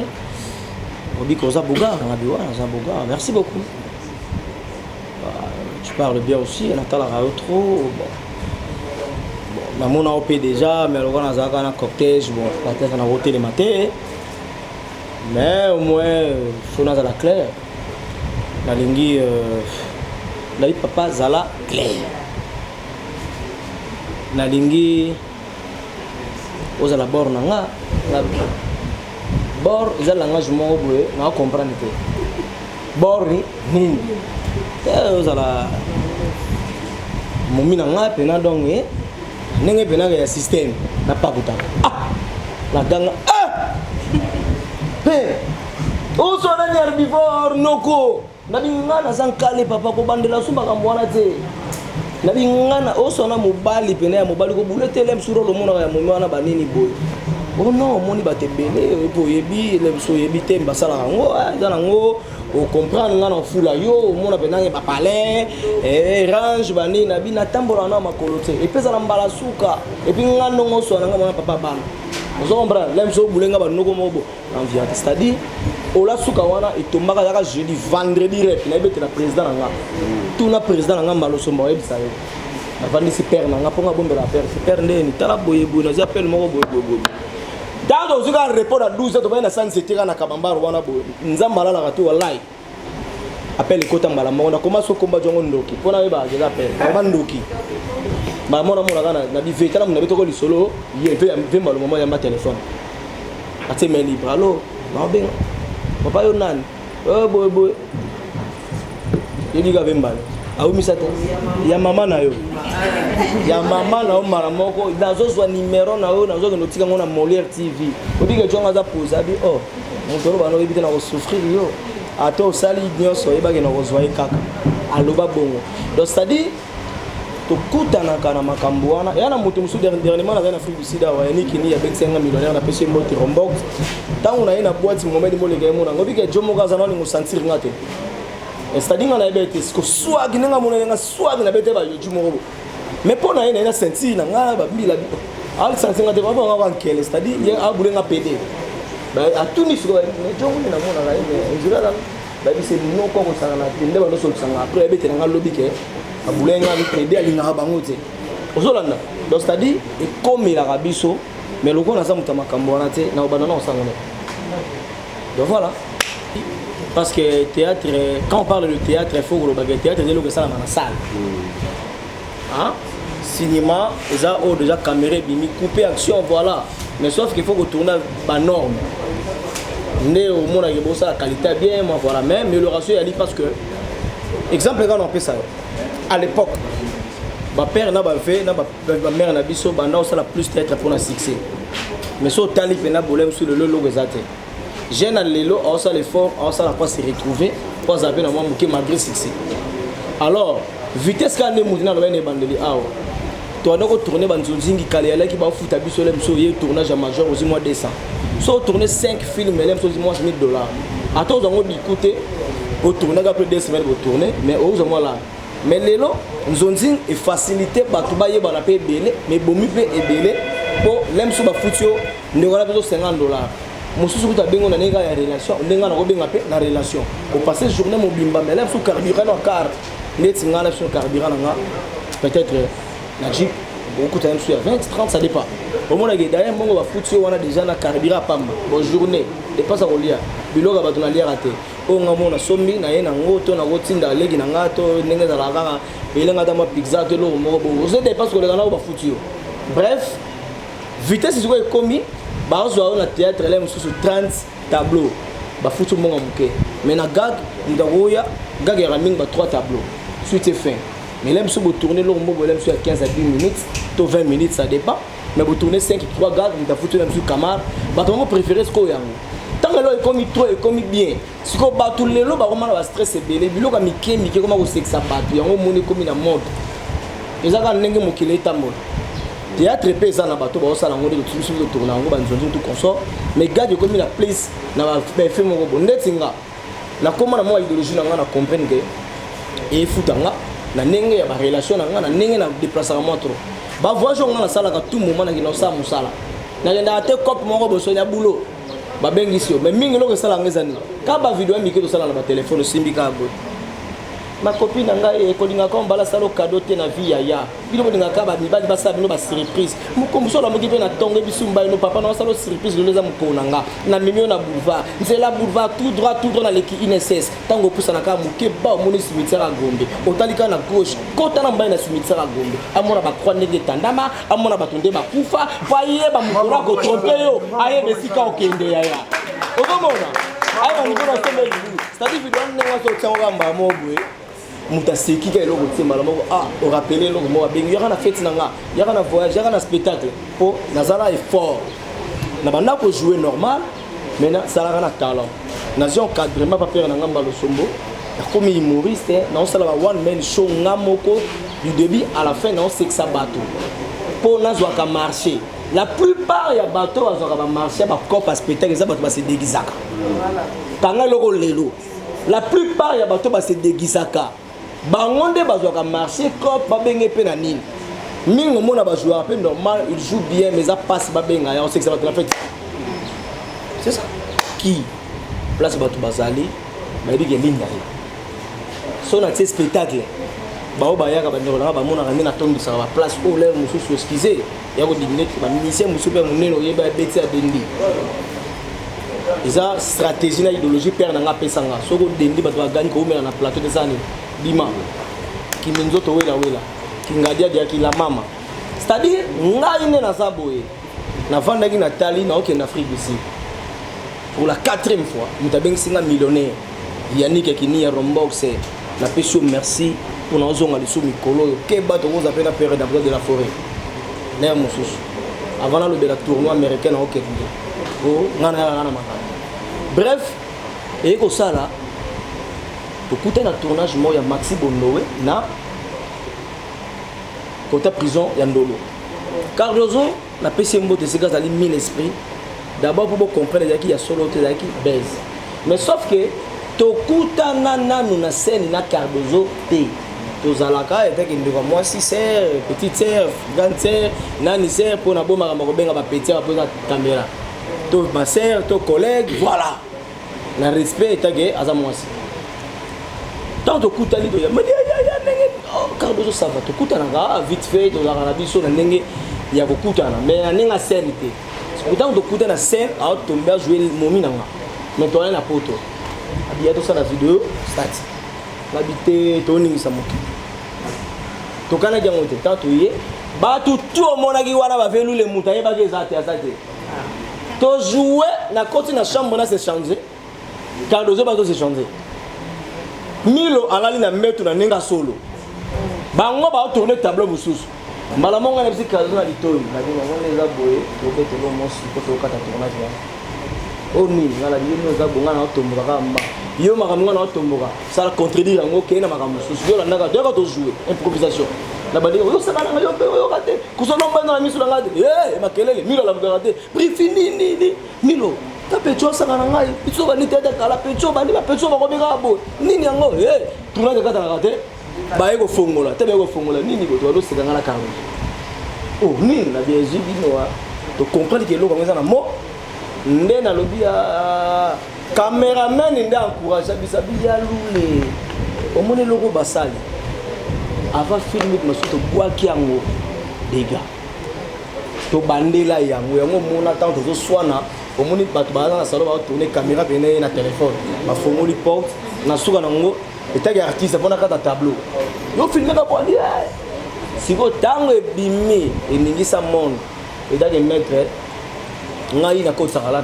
A: Merci beaucoup. Tu parles bien aussi, on attend la radio trop. Bon, on a OP déjà, mais on a un cortège, bon, peut-être on a roté les matins. Mais au moins, il faut la claire. La lingue, la vie papa Zala claire. La lingue, aux à la borne, bor eza l'engagement boye na comprendre que bor ni ozala momi na nga pena donc ndenge pena ya système na pakuta la ganga oso na ni herbivore noko na binga na zankale papa ko bandela sumba kamwana te na binga na oso na mobali pena ya mobali ko buletele msuro lo mona ya momi wana banini boye. Oh non, moni bate belé pour yebi le so yebi te mbasala ngo dans ngo o comprendre ngana fula yo mona benange ba palais range bani na bina tambola na makolote et pesa na mbala suka et puis ngano ngo so na ngama papa bana vous comprendre l'aime so bulenga ba noko mobo en vient c'est-à-dire o la suka wana et tombaka yaka jeudi vendredi rep na bete na président nga tout na président nga mbalo so mbo ebisa yo avant si père na nga ponga bombe la père si père ndeni tala boye boye na appelle moko boye dans le cas répondre à 12 tu vas na sans c'était na kabambaro wana bo nzambala la ratu wallahi appelle kota mbala mona commence combat jongo ndoki pona ba je l'appelle ba ndoki ba mona kana na bi vetala mona betoko lisolo ye ve mbalo moment ya ma téléphone ate me libre allo ba ben papa yo nani boy yediga vembalo au misata ya mama na yo ya mama na o mara moko nazo zwa numéro na yo nazo ke notika ngona Molière TV odike jonga za posa bi oh motoro bano ebite na ko souffrir yo ato sali nyoso ebake na ko zwa ekaka aloba bongo donc c'est à dire to kutana kana makambo wana yana moto musu dernièrement na Afrique du Sud wa yaniki ni ya 25 millionnaire na pesi moti rombox tangu na ina boîte momedi moleka yemo na ngobike jomo kaza na ngo sentir ngate c'est-à-dire qu'on a été soit qui n'a pas soit na bete ba yoju moko mais pour na ina sentir na nga ba bila al sentir ngate ba ba nga kele c'est-à-dire il a boule nga PD ba a tout ni sur mais jongo na mona la ina nzira la ba bi c'est non ko ça na tende ba no so sanga après bete na lobby ke a boule nga PD ali nga bango te ozolanda donc c'est-à-dire et comme il a rabiso mais le ko na sa mutama kambona te na obana na osanga donc voilà. Parce que théâtre, quand on parle de théâtre, il faut que le théâtre est le salle dans la salle. Hein? Cinéma, déjà caméra, bimi, couper action, voilà. Mais sauf qu'il faut que tourner à norme. Né au monde avec la qualité bien, voilà. Mais l'amélioration, elle dit parce que, exemple, quand on fait ça, à l'époque, ba père na ba fait na ba mère na biso banda ça la plus tête pour un succès mais so tali pena bolem sur le logo exact jeune lelo on ça l'effort on ça la pas se retrouver pour zapper na moi malgré succès alors vitesse quand nous na ba ne bandeli awa to na ko tourner banzonzingi kale ya ki ba futa biso lem so ye tournage majeur aussi mois décembre so tourner 5 films lem so mois $1000 attends on va écouter au tourner après 2 semaines pour tourner mais aux moi là mais lelo nzonzing est facilité batu ba ye ba na pe belé mais bomi pe ebelé pour lem so ba futio ndeko na besoin $50 mosusu kuta bengo na nega ya relation ndenga na ko benga pe na relation au passer journée mo bimba mais lem so carburant na car net ngala so carburant na peut-être la Jeep beaucoup de temps sur 20 30 ça dépend au moment que derrière mon va futio on a déjà na carburant pamba bonne journée dépense à rolia biloga ba tona lia raté o ngamo na sombi na yena ngoto na gotinda legi na ngato ndenge za la kaka elenga dama pizza to lo mo bo vous dépense ko le kana ba futio bref vitesse is ko komi ba zo na théâtre là mususu 30 tableaux ba futio mo ngamuke mais na gag ndagoya gag ya raming ba 3 tableaux suite fin mais là mususu tourner lo mo bo là mususu 15 à 10 minutes to 20 minutes ça dépend mais vous tournez 5 3 gag nda futio là mususu camar ba to mo préférer ce ko yango tant que l'eau est comme trop et comme bien si on bat tout le lot bah comment on va stresser belé bilo comme Mickey comment on sait que ça bat puis on monnaie comme une mode et ça quand n'engue mon kilé tambo théâtre paysan na bateau bah ça la mode de tout sur le tourner on va nous tout consort mais gars de comme la place na va faire mon bon netinga na comment moi idéologie na na comprendre que et futanga na n'engue ya ba relation na na n'engue na déplacement trop bah voyage on na sala ka tout moment na kino sa musala na ngenda te cop mon boso ya boulot babengisi mais mingi loko sala ngezani ka ba video miki to sala na ba téléphone simbika bo ma copine ngai ekolinga ko mbala sala cadeau te na vie ya bino bolinga ka ba mibali ba sala bino ba surprise mukomso la moki pe na tonge bisumba no papa na sala surprise leza mukona nga na mimio na boulevard nzela boulevard tout droit na leki INSS tango pusa na ka muke ba moni cimetière à Gombe otalika na gauche kota na mbaye na cimetière à Gombe amona ba croix ndenge tandama amona ba tonde ba kufa fa yeba mukora ko tromper yo aye besika okende ya okomona ayo ngona sombe c'est-à-dire video ndenga to tsango mba mobwe muta seki ka eloko tsemba la moko o rappeler eloko mo bengi yaka na fête nanga yaka na voyage yaka na spectacle po nazala effort na banda ko jouer normal mais na sala na talent nation encadrement pas perdre nanga mbalo sombo comme humoriste na on sala one man show ngamoko du début à la fin na on sait que ça bateau po nazwa ka marcher la plupart ya bateau azwa ka marcher ba cop spectacle ça bateau ba se déguisaka tanga loko lelo la plupart ya bateau ba se déguisaka bangonde bazwaka marché cop babenge pe na nini mingo mona ba joueur peu normal il joue bien mais ça passe babenga ya on sait que ça va te la fête c'est ça qui place bato bazali ba bi ke linga so na ce spectacle ba o ba yaka ba ndolo ba mona ngana tongi sa ba place o le mususu excuser ya ko diminuer ba ministère mususu pe muneno yeba beti a dendi isa stratégie na idéologie père na nga pesanga soko dendi bato ba gagner ko mena na plateau de sani bima kiminzo to wela kingadia dia ki la mama c'est-à-dire ngai ne na saboye na vanda ki na tali na ok en Afrique ici pour la 4e fois mutabeng singa millionnaire Yannick Kini ya Rombox na pesio merci pour na zonga le sou mikolo ke bato ko zapena période de la forêt na mususu avant le de la tournoi américain na ok ko ngana makana bref et ko sala pour un tournage moi ya Maxi Bondowe na côté prison ya Ndolo Cardozo na PCMbo de Segas ali 1000 esprits d'abord pour comprendre qu'il y a solo te qui baise mais sauf que tokuta nanu na scène na Cardozo te tozalaka et que ndeko moi si sœur petite sœur grande sœur nani sœur pour na bomba ko benga ba petit ba posa caméra to ma sœur to collègue voilà na respect tagé azamwasi tant de coups tali de ya nenge Cardozo ça va to kutana ga vite fait de la rabiso na nenge ya kokutana mais nenga scène te pourtant de kutana scène a tomber jouer momi nanga mais to na poto abia to ça la vidéo start l'habité toni sa moki to kana jango te tant ye ba tout mona ki wana ba velu le muta ye ba ke za te to jouer na côté na chambre na se changer Cardozo ba to se changer Milo alali na metu na nenga solo bango ba tourner tableau mosusu mbala monga na bisi kazo na litoi na binga ngone za boye tokete lo mosi ko tokata tournage ya oni ngala yino za bonga na otomboka kamba yo makambo na otomboka sala contredire ngo kena makambo mosusu yo landaka deko to jouer improvisation na bandi yo sala na yo pe yo kate kusolo mbana na misu na ngade makelele milo la bugate brifi nini milo ta pecho sanga na ngai biso bani tete kala pecho bani ba pecho ba komeka bo nini yango tournage kata na kate baye ko fongola tebe ko fongola nini ko to seka ngala karo nini na bien jibino to comprendre que lo ko ngeza na mo nde na lobi ya cameraman nde encourage bisabi ya lule omone loko basali avant filmer masuto bwaki yango dega to bandela yango mona tant to swana omoni bato baza na salon ba tourner caméra pene na téléphone ba fongoli porte na suka nango etaki artiste pona kata tableau yo filmer ka poni siko tango ebimi eningisa monde etaki maître ngai na kota kala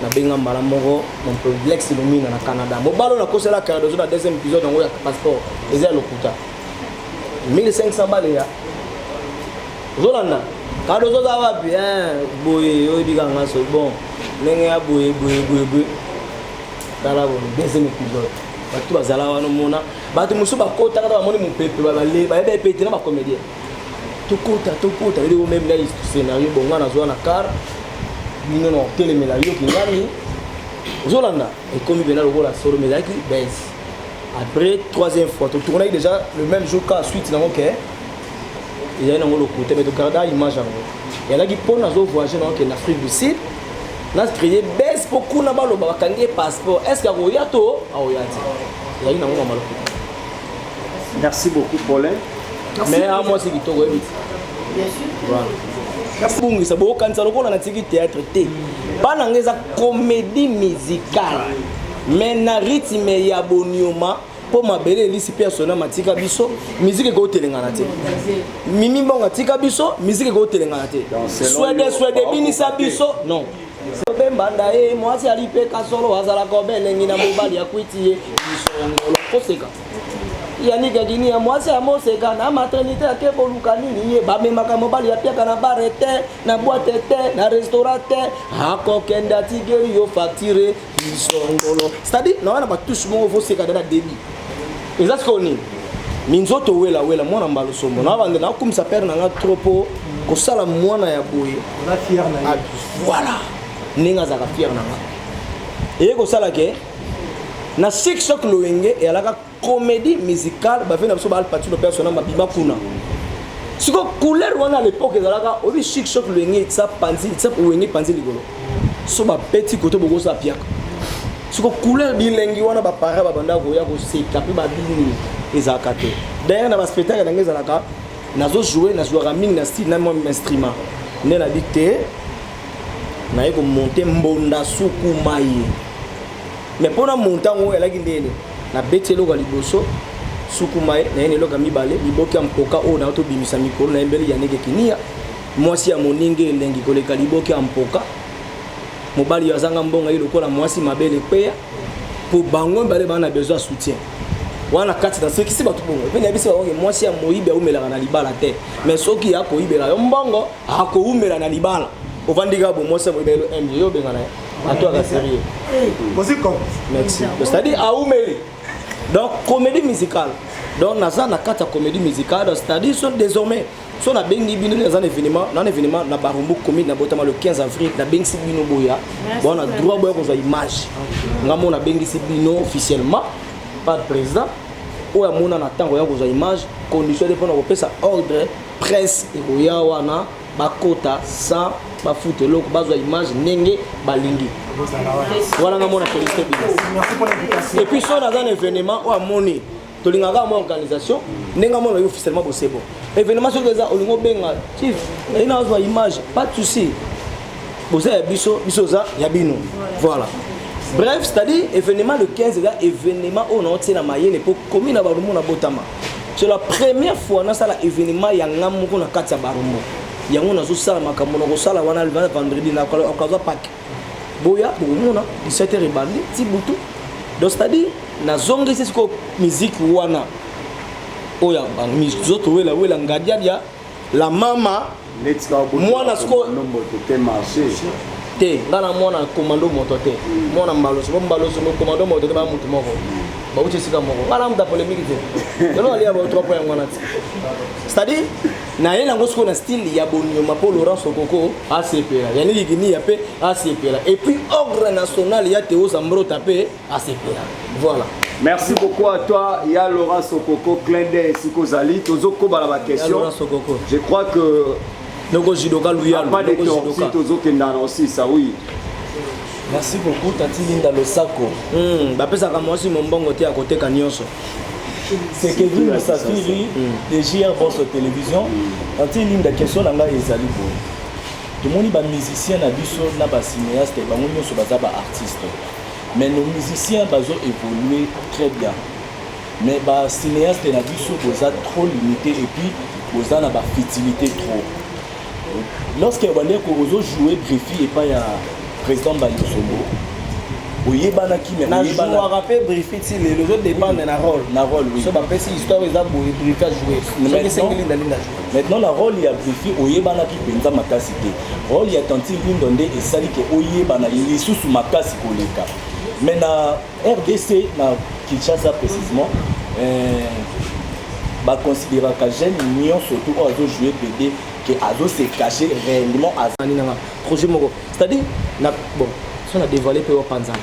A: na benga mbala moko mon complexe lumina na Canada mobalo na kosela Canada zo na deuxième épisode ngo ya passeport eza lokuta 1500 balles ya zolanda kado zo za wapi boye yo diga ngaso bon nenge ya boye kala bon deuxième épisode batu bazala wana mona batu musu bakota kata bamoni mupepe babale babe pete na ba comédien tokota ile o même là scénario bonga na zo na car bino no telemela yo kingani zolanda et comme il venait le rôle à solo mais avec baisse après troisième fois tu tournes déjà le même jour qu'à suite dans OK il y a un le côté mais tu gardes image en et là qui pose nazo voyager dans en Afrique du Sud n'a créé baisse beaucoup na balo ba kange passeport est-ce que roya to aoyati il y a une ngoma malo
D: merci beaucoup Paulin
A: mais à moi c'est qui to bien sûr voilà kabungi sabo kanisa lokola na tiki théâtre té bana ngeza comédie musicale mais na rythme ya bonioma po mabele lisi persona matika biso musique ko telengana té mimi bonga tika biso musique ko telengana té swede binisa biso non bembanda mwasi alipe kasolo azala ko belengi na mobali ya kwitiye bisongolo koseka yannick gini ya mwasi ya moseka na maternité ya kebo lukanini ye bamemaka mobali ya piaka na bare te na boîte te na restaurant te akokenda tigeri yo facturé bisongolo c'est-à-dire na wana batouche mo vo seka na débit eza skoni minzoto wela mwana mbalo sombo na bande na kumisa père na nga tropo ko sala mwana ya boye
G: na fier na
A: voilà ninga za ka fier na nga et ko sala ke na six shock loenge et alaka comédie musicale ba vena so ba parti le personnage mabima kuna siko couleur wana à l'époque ezalaka obi chic shock loenge ça panzi ça loenge panzi ligolo so ba petit côté boko sa piaka siko couleur bilengi wana ba para ba banda ko ya ko seka pe ba bini ezalaka te d'ailleurs na ba spectacle ndenge ezalaka nazo jouer na jouer mingi na style na mon instrument ne la dicté na yeko monter mbonda suku maye mais pour na montango elle a gindele na betelo ga liboso sukumae na ene loka mibale liboki ampoka o na to bimisa mikolo na embele ya nege kinia mwasi ya moninge lengi koleka liboki ampoka mobali ya zanga mbonga ile kola mwasi mabele peya pour bango bale bana besoin soutien wana kati na ceux qui se batu bongo pena biso bango mwasi ya moibe umela na libala te mais soki ya ko ibela yo mbongo ako umela na libala ovandika bo mwasi ya moibe lo MJ yo benga na à toi la série. Merci. C'est-à-dire à Oumeli. Donc comédie musicale. Donc naza na kata comédie musicale, c'est-à-dire sont désormais sont na bengi bino les événements, na événement na Barumbu commune na botama le 15 avril na bengi bino boya. Bon na droit boya ko za image. Ngamo na bengi bino officiellement par le président. Ou amona na tango ya ko za image, condition de pona ko pesa ordre presse et boya wana bakota sans ba foute loko bazwa image nenge balingi voilà nga mona félicité bien et puis so dans un événement ou amoni to lingaka mo organisation nenga mona yo officiellement bosebo événement so que ça olingo benga chief ina azwa image pas de souci boza biso za ya bino voilà bref c'est-à-dire événement le 15 là événement on a tina mayene pour commune na barumo na botama c'est la première fois na sala événement ya ngamu ko na kati ya barumo yango nazo sala makambo na ko sala wana le vendredi na okaza Pâques boya boumona 17h bandi ti butu donc c'est-à-dire na zongi c'est ko musique wana oya mizoto wela ngadia la mama mwana sko te ngana mwana commando moto te mwana mbaloso no commando moto te ba mutu moko ba uche sika moko ngana muta polémique te non ali aba 3 points ngana te c'est-à-dire na yena ngosko na style ya bonyoma po Laurent Sokoko ACPA yani ligini ya pe ACPA et puis ordre national ya Théo Zambro tapé ACPA voilà.
D: Merci beaucoup à toi. Il y a Laurent Sokoko, Klende et Sikozali. Tozoko bala ma question. Je crois que
A: Noko Jidoka Louyal.
D: Pas de torsi Tozoko Kendana aussi, ça oui.
G: Merci beaucoup, Tati Linda Losako.
A: Bapesa kamosi mombongo te à côté Kanyonso.
G: C'est Kevin Safiri de JR Boss Télévision. Tati Linda question nanga ezali bo. Tout le monde ba musicien na biso na ba cinéaste ba ngonyo so baza ba artiste. Mais nos musiciens ont évolué très bien. Mais les cinéastes na biso boza trop limité et puis boza na ba futilité trop. Lorsque vous jouez Griffy et pas ya président Bayosolo. Oui, bana qui mais
A: na joueur rappé Griffy les autres dépendent de na rôle oui. So ba pesi histoire eza boy Griffy a joué.
G: Maintenant la rôle il y a Griffy oyebana qui penza makasi te. Rôle il y a Tanti Lindonde et sali que oyebana il sous makasi koleka. Mais na RDC, na Kinshasa précisément, bah considérer que jeune union surtout aux autres joueurs PD que ado se cacher réellement à
A: projet moko. C'est-à-dire bon, si on a dévoilé peu au Panzan.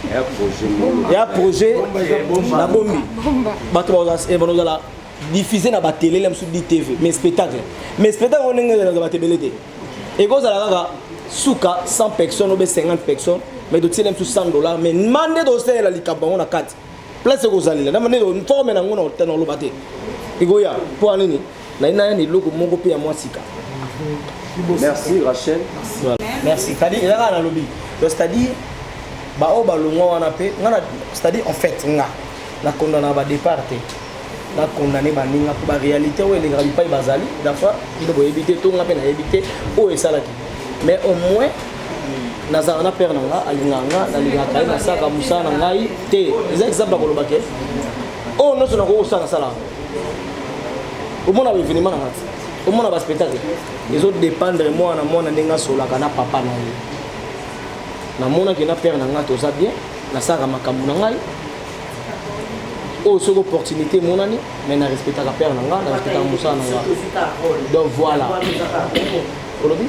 A: Il y a un projet na bombi. Bato on a diffusé na ba télé même sur TV, mais spectacle on est dans la télé. Et quand ça la souka 100 personnes ou 50 personnes mais de tirer $100 mais mandé d'oser la likabon na 4 place que vous allez là mandé une forme na ngona hôtel no lobate igoya pour anini na ina ni loko moko pe ya mwasika.
D: Merci Rachel.
A: Voilà. Merci. C'est-à-dire il y a na lobby. C'est-à-dire ba o ba longo wana pe ngana c'est-à-dire en fait nga na condamna ba départ te na condamner ba ninga pour ba réalité ou les gravi pas bazali dafa il doit éviter tout nga pe na éviter o esalaki mais au moins naza na père nanga alinganga na lingaka na saka musana ngai te les exemple ko lobake oh non sona ko usana sala au moins avec événement na ngati au moins ba spectacle les autres dépendre moi na mona ndenga sola kana papa na ye na mona ke na père nanga to za bien na saka makambu na ngai oh soko opportunité monani mais na respecter la père nanga na respecter musana nanga donc voilà olobi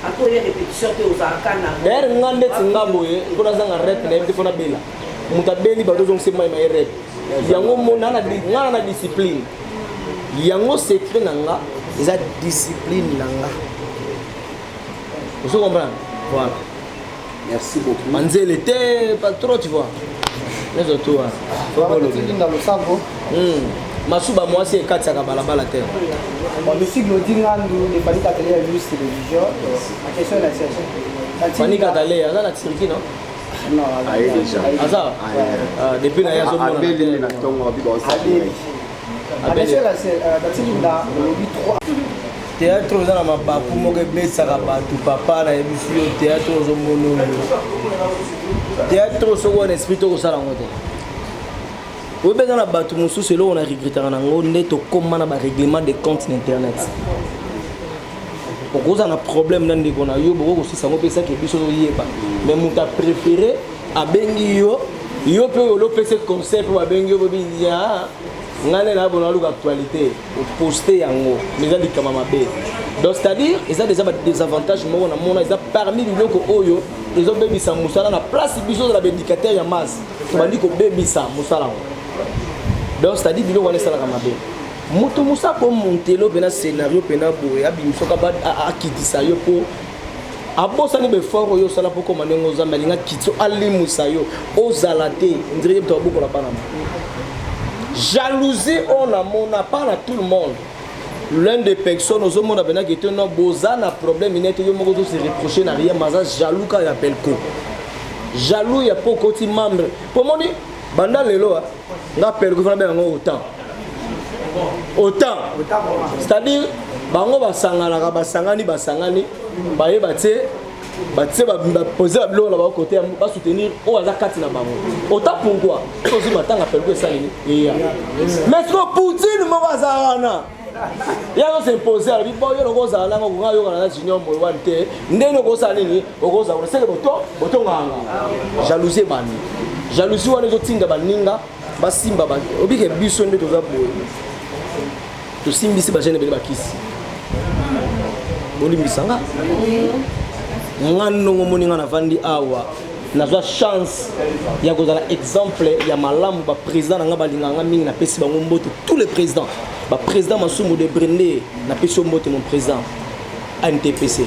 F: ako ye répétition te ozaka na
A: d'ailleurs ngande tsingamboye ko na zanga rep na yebite fona bela muta beli ba dozong sema ma rep yango mona na discipline yango secret nanga eza discipline nanga vous comprenez voilà
D: merci beaucoup
A: manzele était pas trop tu vois les autres
H: dans le savo
A: masuba mwasi ekatsaka balabala te
H: bon musique lodingandu ne Fanny Katale à juste télévision la question est la cherche
A: Fanny Katale aza na Turquie non
H: non
D: déjà
A: aza depuis na yazo mona
D: abeli na tongo bibo
H: abeli la Tinda lobby 3
A: théâtre oza na mabaku moko ebesaka bato papa na yebisu yo théâtre ozomona oyo théâtre soko wana esprit tokosala yango te oyebeza na bato mosusu eloko na regretaka nango nde tokóma na baréglement de compte na internet okoza na problème na ndeko na yo bokokosisa yango pesaki biso oyeba mais moto apréféré abengi yo yo mpe olopesa conseil mpo babengi yo bobiya ngane na bona luka actualité poster yango mais eza likama mabe donc c'est-à-dire eza déjà des avantages moko na mona eza parmi biloko oyo ezobebisa mosala na place biso za bédicateur ya masse tobandi kobebisa mosala yango donc c'est-à-dire biloko wana esalaka mabe moto mosa po montelo mpena scénario mpena boye abimisoka akitisa yo mpo abosani befort oyo osala mpo koma ndenge ozambe alinga kiti alimusa yo ozala te ndire moto abokola bana jalousie on a mona pas à tout le monde l'un des personnes aux hommes on a qui était un boza na problème il était yo moko se reprocher na rien maza jaloux quand il appelle ko jaloux ya po koti membre pour moi banda lelo nga appelle ko fana be ngo autant c'est-à-dire bango basangani bayeba te batie baposer babiloko na bango côté basoutenir oyo aza kati na bango ota pourquoi tozi matanga peluku esaleli eya mais siko Poutine moko aza wana yango s'impose alobi bo yo loko ozala nanga okonga yokana na junior moye wani te ndenge okosala nini okozala kuna seke botonganga jalousie ebandi jalousie wana ezotinda baninga basimba obike biso nde toza boye tosimbisi bagene ebele bakisi bolimbisanga nga ndongo moni nga navandi awa nazwa chance ya kozala exemple ya malamu baprésident na nga balinganga mingi napesi bango mbote tous les présidents baprésident Masumu de Brende napesi yo mbote mon président ANTPC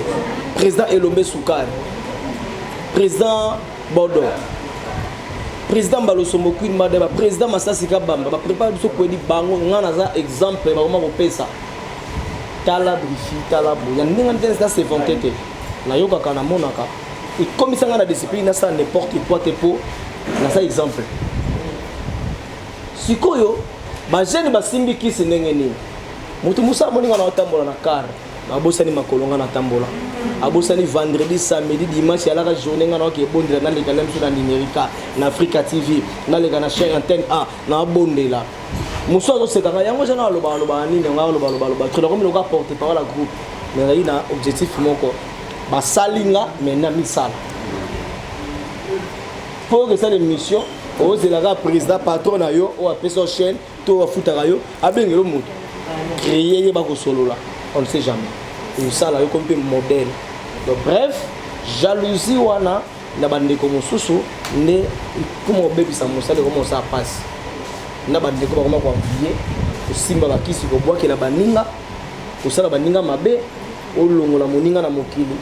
A: président Elombe Soukari président Bodo président Balosombo Queen Madeba président Masasi Kabamba baprépare biso koyedi bango nga naza exemple bakoma kopesa tala brifi tala boya ndenge ndenge ça c'est vanté te nayokaka namonaka ekomisanga na discipline nasa n'importe quoi te po nasa exemple sikoyo bajene basimbi kisi ndenge nini moto musa moninga na otambola na car abosani makolonga na tambola abosani vendredi samedi dimanche alaka journée nga na okebondela na leka lemso na numérica na Africa TV na leka na chaîne antenne A na abondela muso azosekanga yango jana aloba nini nga aloba trop comme le gars porte parole à groupe mais na objectif moko basalinga maintenant misala pour que ça l'émission ozelaka président patron na yo o apesa chaîne to afutaka yo abengelo moto créer ba ko solola on ne sait jamais misala yo comme modèle donc bref jalousie wana na bandeko mosusu nde comme obebisa mosala comme ça passe na bandeko ba koma ko envier osimba bakisi ko bwakela baninga osala baninga mabe olongola moninga na mokili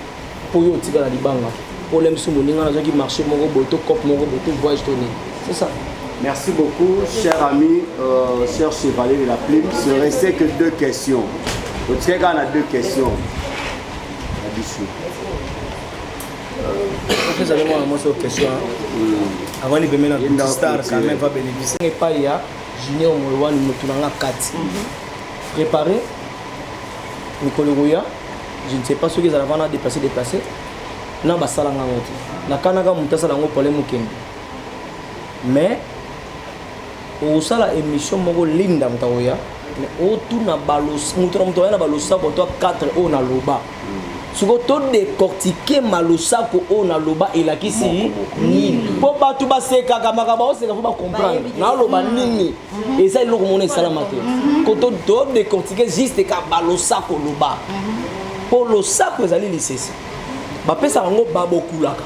A: pour yo tika na libanga pour les msu moninga na qui marché moko boto cop moko boto voyage tourner c'est ça.
D: Merci beaucoup cher ami cher chevalier de la plume. Il ne restait que deux questions. Donc on a deux questions.
A: Vous avez moi sur question avant de venir à star quand même va bénéficier et pas ya Junior Moywan Mutunanga 4 préparé Nicolas Roya. Je ne sais pas ce qu'ils avaient à déplacer na basala ngoti na kanaka mutasa lango pole mukende mais au sala émission moko linda mtaoya mais auto na balos mutra mtoya na balosa ko to 4 o na loba suko to décortiquer malosa ko o na loba elakisi nini po batu baseka kamaka ba oseka fo ba comprendre na loba nini et ça il lo komona salama te ko to décortiquer juste ka balosa ko loba pour le sac vous allez lycée bapesa ngo babokulaka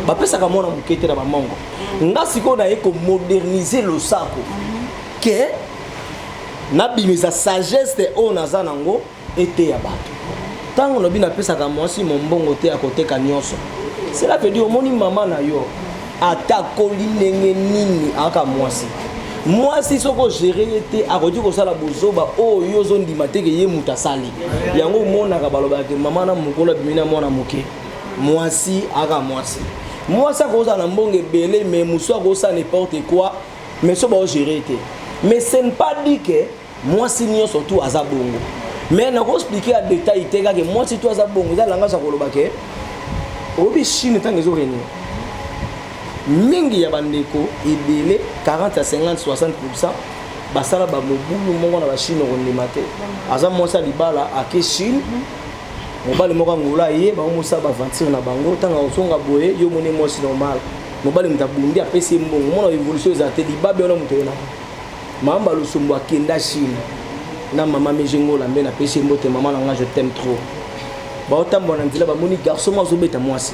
A: bapesa ka mona mukete na bamongo nga siko na eko moderniser le sac que na bimisa sagesse de onaza nango ete ya bato tango no bina pesa ka mwasi mombongo te akote ka nyonso cela veut dire moni mama na yo atakoli ndenge nini aka mwasi soko gérer ete akodi ko sala bozoba o yo zo ndima te ke ye mutasali yango mona ka baloba ke mama na mukola bimina mona moke mwasi aka mwasi akoza na mbonge belé mais muso akosa n'importe quoi mais so ba gérer ete mais ce n'est pas dit que mwasi nyo surtout aza bongo mais na ko expliquer à détail te ka ke mwasi to aza bongo za langa sa koloba ke obi chine tangezo reni mingi ya bandeko ebele 40 à 50 60% basala ba mobulu mongo na ba Chine rondima te aza mosa libala ake Chine mobali moko ngula ye ba mosa ba aventure na bango tanga osonga boye yo mone mosi normal mobali mtabundi apesi mbongo mona evolution za te libabe ona mutena mamba lusumbu akenda Chine na mama mejengola mbe na pesi mbote mama na nga je t'aime trop ba otambo na ndila ba moni garçon mo zobeta mwasi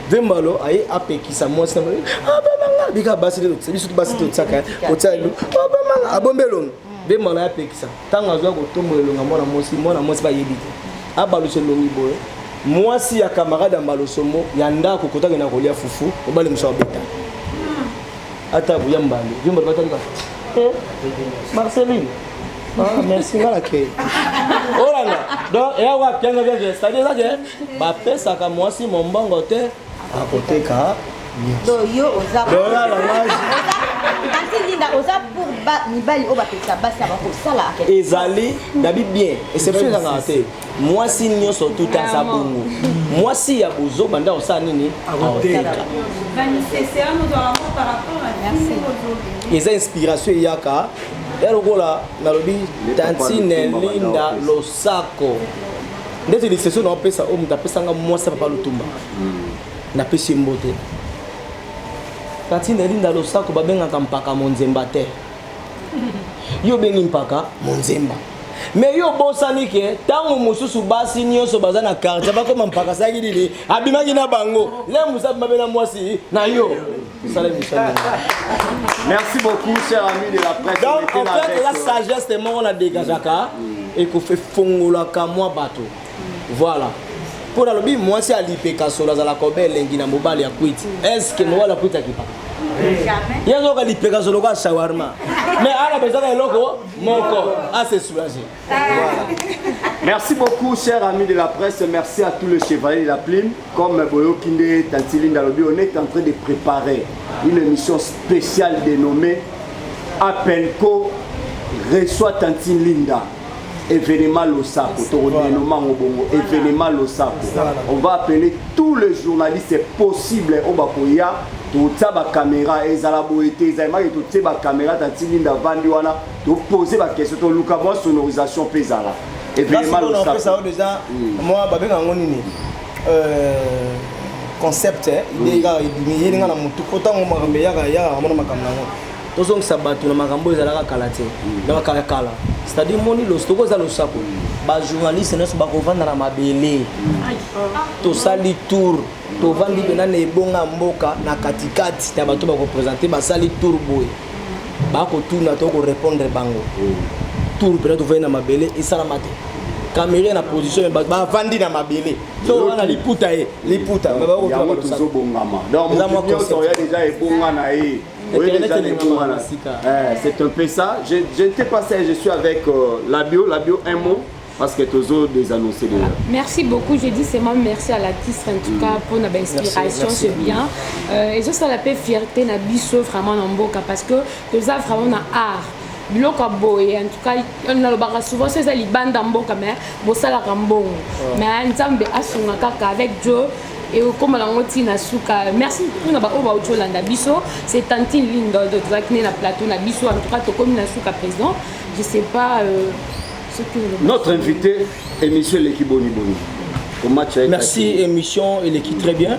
A: Vembalo aye apekisa mwasi na abamanga bika basi de biso basi to tsaka otsalu abamanga abombelo vembalo apekisa tanga zwa ko tombolelo ngamona mwasi ba yebite abaluso longi boye mwasi ya camarade ambalosomo ya ndako kotaka na kolia fufu obale muso beta ata buya mbali vembalo batanga Marceline merci ngala ke oranga donc ya wa pianga bien c'est-à-dire ça que ba pesa ka mwasi mombongo te à côté ka
I: do yo oza Tanti Linda oza pour mibali o bapesa basi bakosala akele
A: ezali dabi bien exception ezanga te mwasi nyonso tout aza bongo mwasi ya bozo banda osala nini aoteka eza inspiration eyaka elokola nalobi Tantine Linda Losako ndeti disession naopesa oyo moto apesanga mwasi ya papa Lutumba napesi mbote Tantine Linda Losako babengaka mpaka monzemba te yo bengi mpaka monzemba mais yo bosani ke tango mosusu basi nyonso baza na quartier bakoma mpaka saki nini abimaki na bango le musa mabena mwasi na yo
D: merci beaucoup cher ami de la presse.
A: Donc en fait la sagesse est mort na dégagaka et qu'on fait fongolaka moi bateau voilà pour la lobby moi c'est alipeka solo za la kobel lengi na mobali ya kwiti est-ce que mobali ya kwiti akipa Yazo ka lipeka solo ka shawarma. Mais ala bezaka eloko moko assez soulagé.
D: Merci beaucoup chers amis de la presse, merci à tous les chevaliers de la plume. Comme Boyo Kinde Tanti Linda Lobi, on est en train de préparer une émission spéciale dénommée Appelco reçoit Tanti Linda. Événement Losako, événement Losako. On va appeler tous les journalistes possibles au Bakoya. Tout ça, la caméra, et la beauté, tout ça, la caméra, Tanti Linda Vandiwana, tout poser la question, tout le cas, sonorisation pesala. Événement Losako.
A: Déjà, moi, je suis concept, il y a tozong sabatu na makambo ezalaka kala te na kala kala c'est-à-dire moni lo stoko za lo sako ba journaliste neso ba kovanda na mabele to sali tour to vandi pena na ebonga mboka na katikati ya bato ba ko présenter ba sali tour boy ba ko tuna to ko répondre bango tour pena to vena mabele isala mate caméra na position ba vandi na mabele so wana liputa liputa ba ko to
D: bongama donc moi il y a déjà ebonga na oui, c'est un peu ça. Je n'étais pas ça, je suis avec Labio un mot, parce que tous autres des annoncés déjà.
E: Merci beaucoup, je dis seulement merci à l'artiste en tout cas pour notre inspiration, c'est bien. Et je suis la paix fierté, na biso vraiment en boca parce que tous ça vraiment na art. Biloko boye en tout cas on a le bar souvent c'est ça les bandes en boca mais bon ça la rambon. Mais nzambe asunga kaka avec Joe. Et comme la moitié na suka merci pour na ba oba otolanda biso c'est Tantine Linda de Drakne na plateau na biso en tout cas to comme na suka président je sais pas ce que
D: notre invité émission l'équipe Boni Boni.
A: Merci émission elle équipe très bien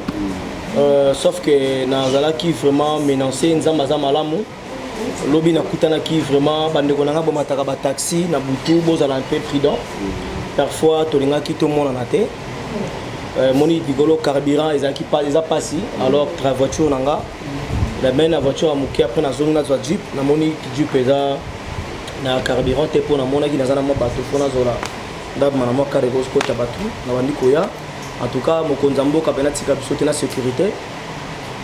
A: sauf que na zala qui vraiment menacé nzamba za malamu lobi na kutana qui vraiment bande ko nanga bomataka ba taxi na butu bozala un peu prudent parfois tolinga ki to mona na te moni bigolo carburant ils a passé alors la voiture nanga la même la voiture a muki après na zone na jeep na moni jeep eza na carburant te pour na mona ki na zana mo bato pour na zola ndab mana mo cargo ko ta batu na wandi koya en tout cas mo konzambo ka bena tika biso te na sécurité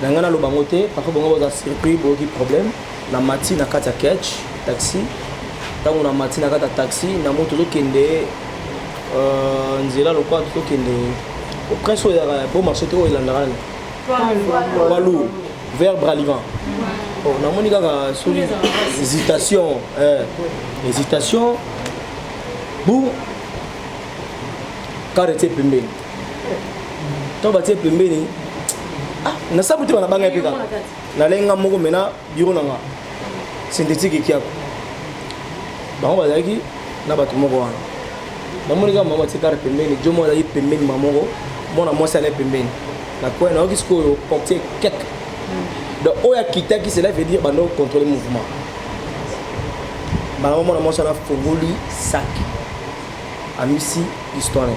A: na ngana lo bango te parfois bongo ba circuit bo ki problème na mati na kata catch taxi tango na mati na kata taxi na moto zo kende nzela lo kwa to kende au prince il y a un marché où il en a Walou vers Bralivan. Oh, na moni kaka sur hésitation pour caractère pembeni. To ba tie pembeni. Ah, na sabuti bana banga pika. Na lenga moko mena biro nanga. Synthétique kiako. Ba on va dire na batu moko wana. Na moni kaka mama tie caractère pembeni, jomo da pembeni mamoko. Mona moi ça n'est pas bien na quoi na qu'est-ce que porter quelque donc oya kita qui cela veut dire bando contrôler mouvement ba mona moi ça na fongoli sac amisi histoire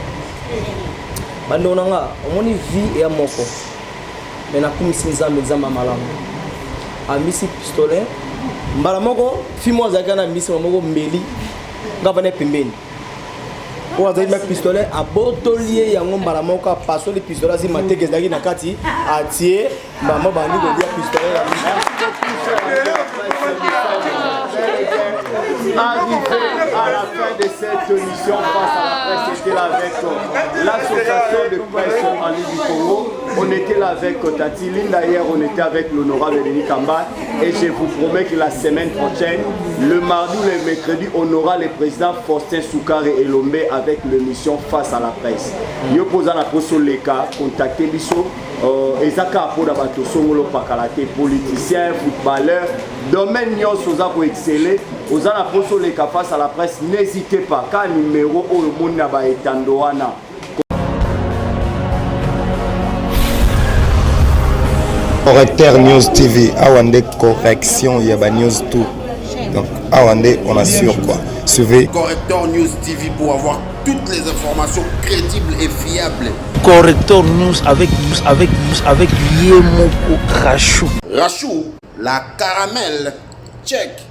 A: bando nanga omoni vie et amoko mais na kumisi nzamba malamu amisi pistolet mbala moko fi moi zakana misi moko mbeli ngaba ne pembeni on a mis pistolet à botolier yango mbala moko passo les pistolets si mateke zaki na kati atie maman bandi ko dia pistolet
D: arrivé à la fin de cette émission face à la presse, c'était là avec l'association de presse en ligne du Congo. On était là avec Tati Linda hier, on était avec l'honorable Denis Kamba. et je vous promets que la semaine prochaine, le mardi ou le mercredi, on aura le président Faustin Soukare et Lombe avec l'émission Face à la presse. Yo posa na poso leka, contactez biso, ezaka pour d'abato songolo pakalate, politicien, footballeur, domaine nyonso za ko exceller, oza na poso leka Face à la presse, n'hésitez pas, ka numéro o monde na ba etando wana.
J: Correcteur News TV, Awande correction, il y a ba news tout. Donc Awande, on assure quoi. Suivez
K: Correcteur News TV pour avoir toutes les informations crédibles et fiables.
L: Correcteur News avec Yemoko Rachou.
K: Rachou, la caramel, check.